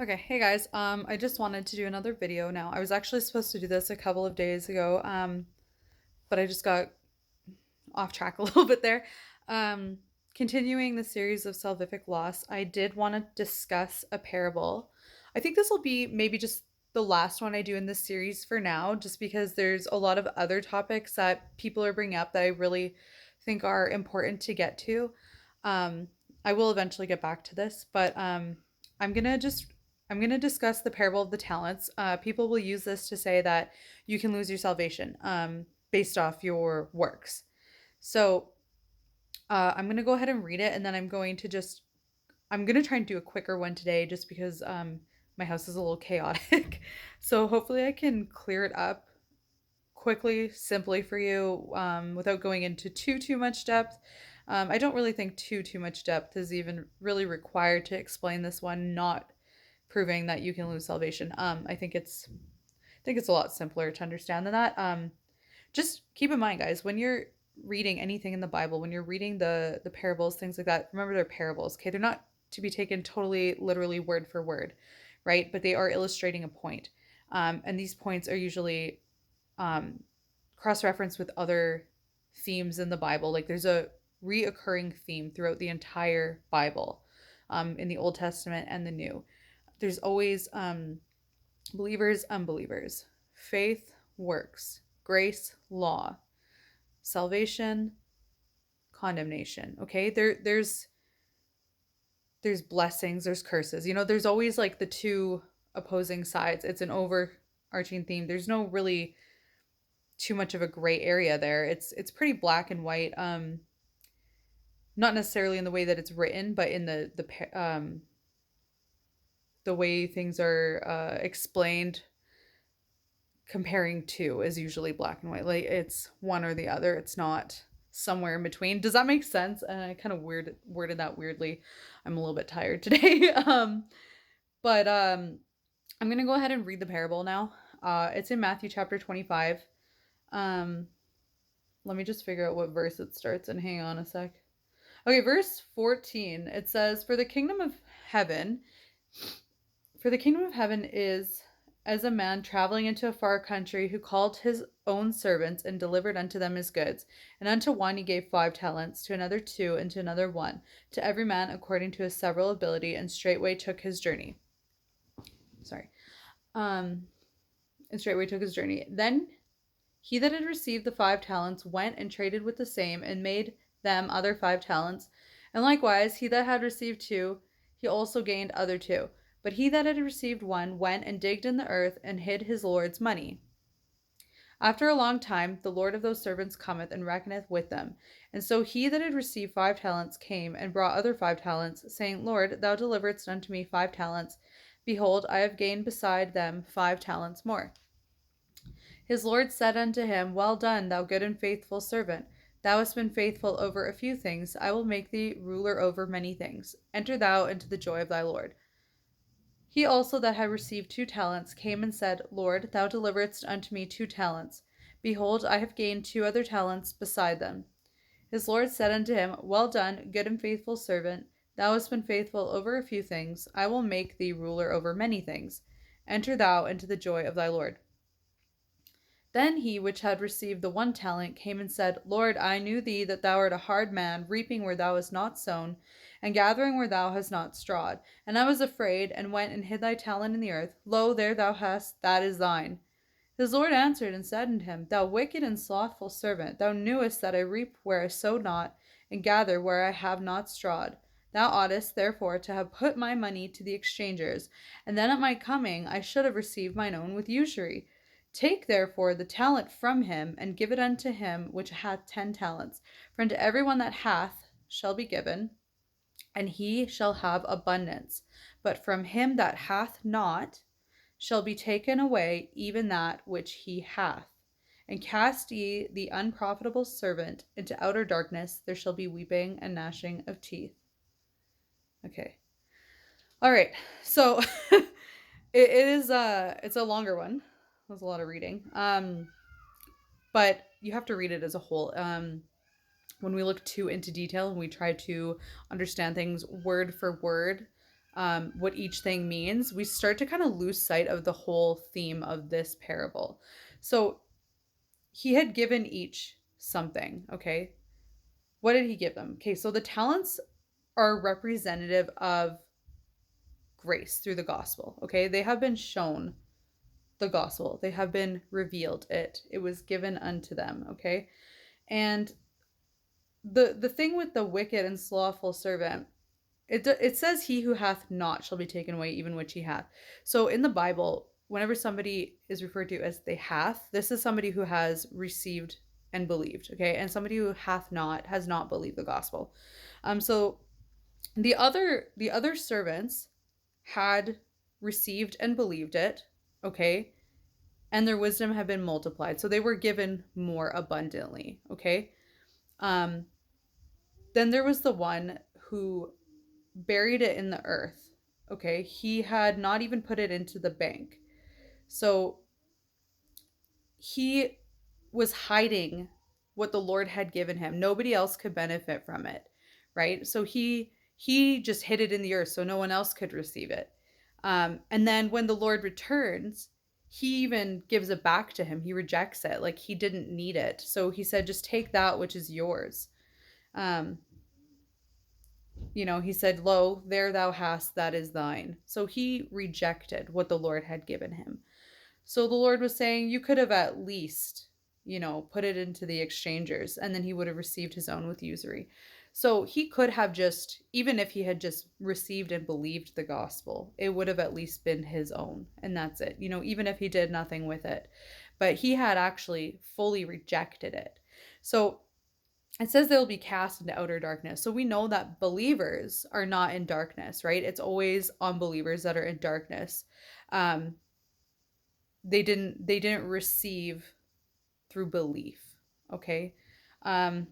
Okay, hey guys. I just wanted to do another video now. I was actually supposed to do this a couple of days ago, but I just got off track a little bit there. Um, Continuing the series of salvific loss, I did want to discuss a parable. I think this will be maybe just the last one I do in this series for now, just because there's a lot of other topics that people are bringing up that I really think are important to get to. Um, I will eventually get back to this, but I'm gonna just I'm going to discuss the parable of the talents. People will use this to say that you can lose your salvation based off your works. So I'm going to go ahead and read it, and then I'm going to try and do a quicker one today just because my house is a little chaotic. So hopefully I can clear it up quickly, simply for you without going into too much depth. I don't really think too much depth is even really required to explain this one, not proving that you can lose salvation. I think it's a lot simpler to understand than that. Just keep in mind, guys, when you're reading anything in the Bible, when you're reading the parables, things like that, remember they're parables, okay? They're not to be taken totally literally word for word, right? But they are illustrating a point. And these points are usually cross-referenced with other themes in the Bible. Like there's a reoccurring theme throughout the entire Bible, in the Old Testament and the New. There's always believers, unbelievers, faith, works, grace, law, salvation, condemnation. Okay, there's blessings, there's curses. There's always like the two opposing sides. It's an overarching theme. There's no really too much of a gray area there. It's pretty black and white. Not necessarily in the way that it's written, but in the way things are explained. Comparing two is usually black and white. Like it's one or the other. It's not somewhere in between. Does that make sense? And I kind of worded that weirdly. I'm a little bit tired today. But I'm gonna go ahead and read the parable now. It's in Matthew chapter 25. Um, Let me just figure out what verse it starts in. Hang on a sec. Okay, verse 14. It says, heaven, for the kingdom of heaven is as a man traveling into a far country who called his own servants and delivered unto them his goods. And unto one he gave 5 talents, to another 2, and to another 1, to every man according to his several ability, and straightway took his journey. Sorry. And straightway took his journey. Then he that had received the 5 talents went and traded with the same, and made them other 5 talents. And likewise he that had received 2, he also gained other 2. But he that had received 1 went and digged in the earth, and hid his lord's money. After a long time the lord of those servants cometh, and reckoneth with them. And so he that had received 5 talents came, and brought other 5 talents, saying, Lord, thou deliveredst unto me 5 talents. Behold, I have gained beside them 5 talents more. His lord said unto him, Well done, thou good and faithful servant. Thou hast been faithful over a few things. I will make thee ruler over many things. Enter thou into the joy of thy Lord. He also that had received 2 talents came and said, Lord, thou deliveredst unto me 2 talents. Behold, I have gained 2 other talents beside them. His Lord said unto him, Well done, good and faithful servant. Thou hast been faithful over a few things. I will make thee ruler over many things. Enter thou into the joy of thy Lord. Then he which had received the 1 talent came and said, Lord, I knew thee that thou art a hard man, reaping where thou hast not sown, and gathering where thou hast not strawed. And I was afraid, and went and hid thy talent in the earth. Lo, there thou hast, that is thine. His Lord answered and said unto him, Thou wicked and slothful servant, thou knewest that I reap where I sowed not, and gather where I have not strawed. Thou oughtest therefore to have put my money to the exchangers, and then at my coming I should have received mine own with usury. Take therefore the talent from him, and give it unto him which hath 10 talents. For unto every one that hath shall be given, and he shall have abundance. But from him that hath not shall be taken away even that which he hath. And cast ye the unprofitable servant into outer darkness. There shall be weeping and gnashing of teeth. Okay. All right. So it's a longer one. There's a lot of reading. But you have to read it as a whole. When we look too into detail and we try to understand things word for word, what each thing means, we start to kind of lose sight of the whole theme of this parable. So he had given each something, okay? What did he give them? Okay, so the talents are representative of grace through the gospel, okay? They have been shown the gospel, they have been revealed it was given unto them, okay? And the thing with the wicked and slothful servant, it says he who hath not shall be taken away even which he hath. So in the Bible, whenever somebody is referred to as they hath, this is somebody who has received and believed, okay? And somebody who hath not has not believed the gospel. So the other servants had received and believed it, okay? And their wisdom had been multiplied. So they were given more abundantly, okay? Um then there was the one who buried it in the earth. Okay, he had not even put it into the bank. So he was hiding what the Lord had given him. Nobody else could benefit from it, right? So he just hid it in the earth so no one else could receive it. And then when the Lord returns, he even gives it back to him. He rejects it, like he didn't need it. So he said, "Just take that which is yours." Um, he said, "Lo, there thou hast, that is thine." So he rejected what the Lord had given him. So the Lord was saying, you could have at least, put it into the exchangers, and then he would have received his own with usury. So he could have just, even if he had just received and believed the gospel, it would have at least been his own. And that's it, even if he did nothing with it. But he had actually fully rejected it. So it says they'll be cast into outer darkness. So we know that believers are not in darkness, right? It's always unbelievers that are in darkness. Um, they didn't receive through belief. Okay. Um,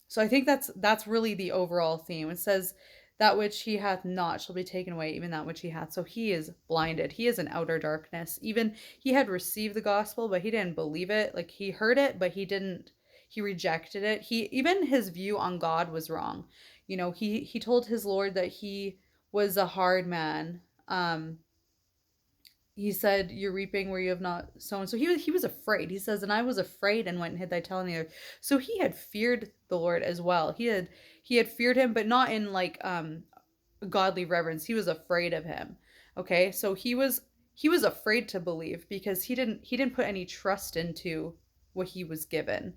so I think that's really the overall theme. It says, "That which he hath not shall be taken away, even that which he hath." So he is blinded. He is in outer darkness. Even he had received the gospel, but he didn't believe it. Like he heard it, but he rejected it. Even his view on God was wrong. He told his Lord that he was a hard man. He said, "You're reaping where you have not sown." So he was afraid. He says, "And I was afraid and went and hid thy tail in the earth." So he had feared the Lord as well. He had feared him, but not in like godly reverence. He was afraid of him. Okay, so he was afraid to believe because he didn't put any trust into what he was given.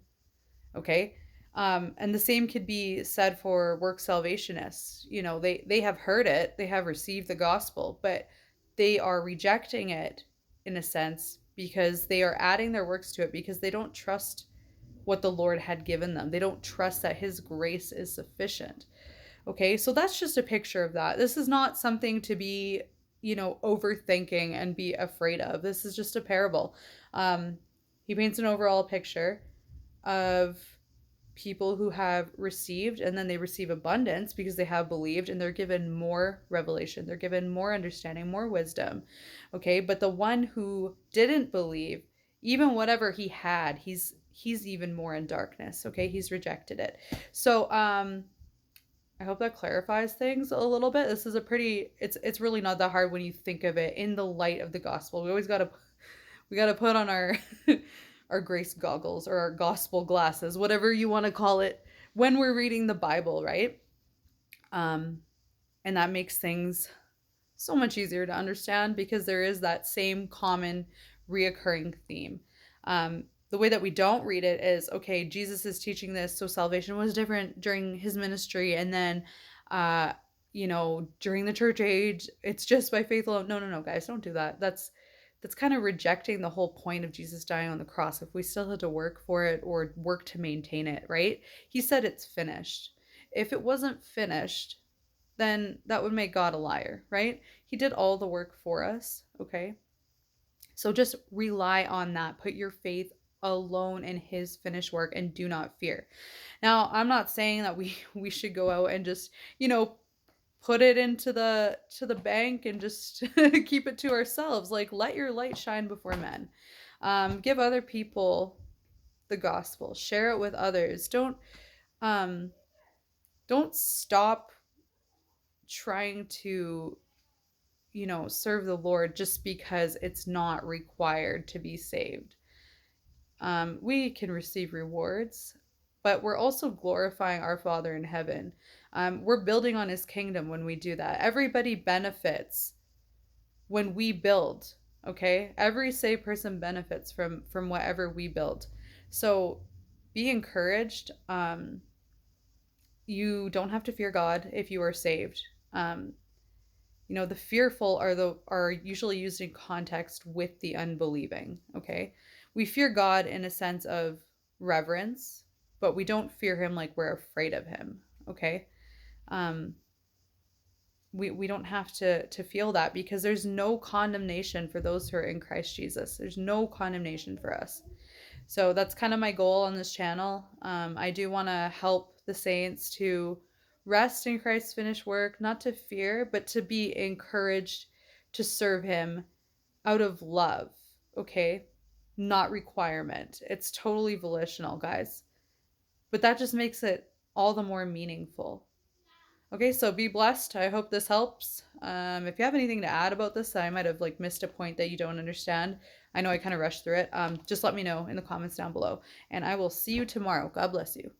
Okay. And the same could be said for work salvationists. They have heard it, they have received the gospel, but they are rejecting it in a sense because they are adding their works to it because they don't trust what the Lord had given them. They don't trust that his grace is sufficient. Okay, so that's just a picture of that. This is not something to be, overthinking and be afraid of. This is just a parable. He paints an overall picture of people who have received and then they receive abundance because they have believed and they're given more revelation, they're given more understanding, more wisdom. Okay, but the one who didn't believe, even whatever he had, he's even more in darkness. Okay, he's rejected it. So I hope that clarifies things a little bit. This is it's really not that hard when you think of it in the light of the gospel. We got to put on our our grace goggles or our gospel glasses, whatever you want to call it, when we're reading the Bible, right? Um, and that makes things so much easier to understand because there is that same common reoccurring theme. The way that we don't read it is, okay, Jesus is teaching this, so salvation was different during his ministry, and then, during the church age, it's just by faith alone. No, no, no, guys, don't do that. That's kind of rejecting the whole point of Jesus dying on the cross if we still had to work for it or work to maintain it, right? He said it's finished. If it wasn't finished, then that would make God a liar, right? He did all the work for us, okay? So just rely on that. Put your faith alone in his finished work and do not fear. Now, I'm not saying that we should go out and just, put it into the bank and just keep it to ourselves. Like, let your light shine before men. Give other people the gospel. Share it with others. Don't stop trying to serve the Lord just because it's not required to be saved. We can receive rewards, but we're also glorifying our Father in heaven. We're building on his kingdom when we do that. Everybody benefits when we build, okay? Every saved person benefits from whatever we build. So be encouraged. You don't have to fear God if you are saved. Um, the fearful are usually used in context with the unbelieving, okay? We fear God in a sense of reverence, but we don't fear him like we're afraid of him, okay? Um, we don't have to feel that because there's no condemnation for those who are in Christ Jesus. There's no condemnation for us. So that's kind of my goal on this channel. I do want to help the saints to rest in Christ's finished work, not to fear, but to be encouraged to serve him out of love, okay? Not requirement. It's totally volitional, guys. But that just makes it all the more meaningful. Okay, so be blessed. I hope this helps. If you have anything to add about this, I might have missed a point that you don't understand. I know I kind of rushed through it. Just let me know in the comments down below, and I will see you tomorrow. God bless you.